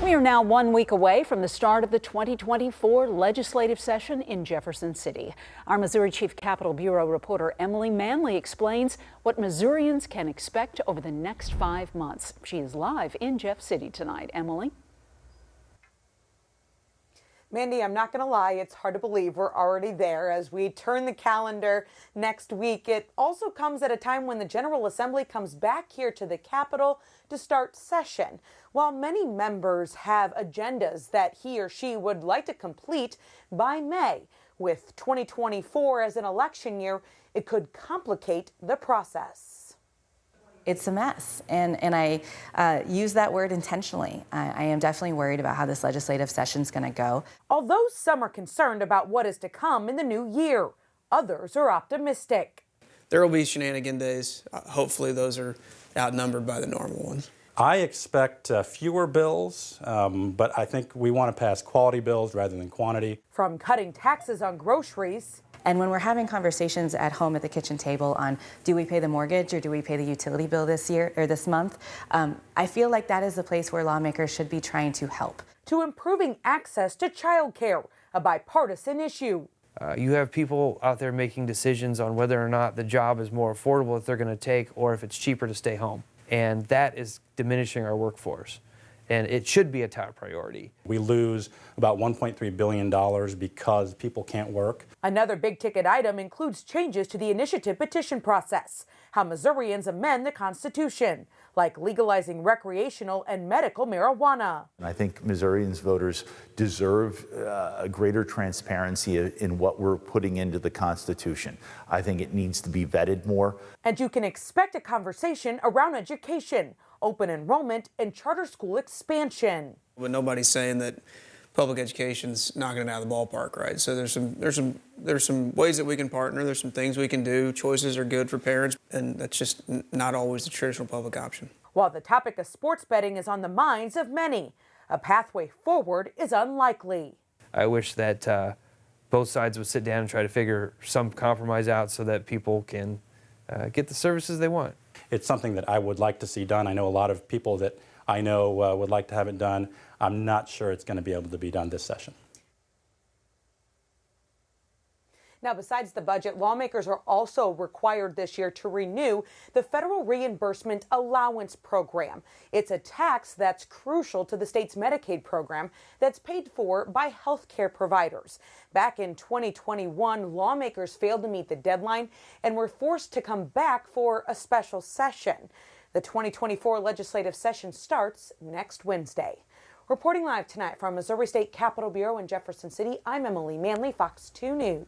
We are now 1 week away from the start of the 2024 legislative session in Jefferson City. Our Missouri Chief Capitol Bureau reporter Emily Manley explains what Missourians can expect over the next 5 months. She is live in Jeff City tonight. Emily? Mandy, I'm not going to lie, it's hard to believe we're already there as we turn the calendar next week. It also comes at a time when the General Assembly comes back here to the Capitol to start session. While many members have agendas that he or she would like to complete by May, with 2024 as an election year, it could complicate the process. It's a mess, and I use that word intentionally. I am definitely worried about how this legislative session is going to go. Although some are concerned about what is to come in the new year, others are optimistic. There will be shenanigan days. Hopefully those are outnumbered by the normal ones. I expect fewer bills, but I think we want to pass quality bills rather than quantity. From cutting taxes on groceries. And when we're having conversations at home at the kitchen table on do we pay the mortgage or do we pay the utility bill this year or this month, I feel like that is the place where lawmakers should be trying to help. To improving access to child care, a bipartisan issue. You have people out there making decisions on whether or not the job is more affordable that they're going to take or if it's cheaper to stay home. And that is diminishing our workforce. And it should be a top priority. We lose about $1.3 billion because people can't work. Another big ticket item includes changes to the initiative petition process, how Missourians amend the Constitution, like legalizing recreational and medical marijuana. I think Missourians voters deserve a greater transparency in what we're putting into the Constitution. I think it needs to be vetted more. And you can expect a conversation around education, open enrollment, and charter school expansion. But nobody's saying that public education's knocking it out of the ballpark, right? So there's some ways that we can partner. There's some things we can do. Choices are good for parents, and that's just not always the traditional public option. While the topic of sports betting is on the minds of many, a pathway forward is unlikely. I wish that both sides would sit down and try to figure some compromise out so that people can get the services they want. It's something that I would like to see done. I know a lot of people that I know would like to have it done. I'm not sure it's going to be able to be done this session. Now, besides the budget, lawmakers are also required this year to renew the Federal Reimbursement Allowance Program. It's a tax that's crucial to the state's Medicaid program that's paid for by health care providers. Back in 2021, lawmakers failed to meet the deadline and were forced to come back for a special session. The 2024 legislative session starts next Wednesday. Reporting live tonight from Missouri State Capitol Bureau in Jefferson City, I'm Emily Manley, Fox 2 News.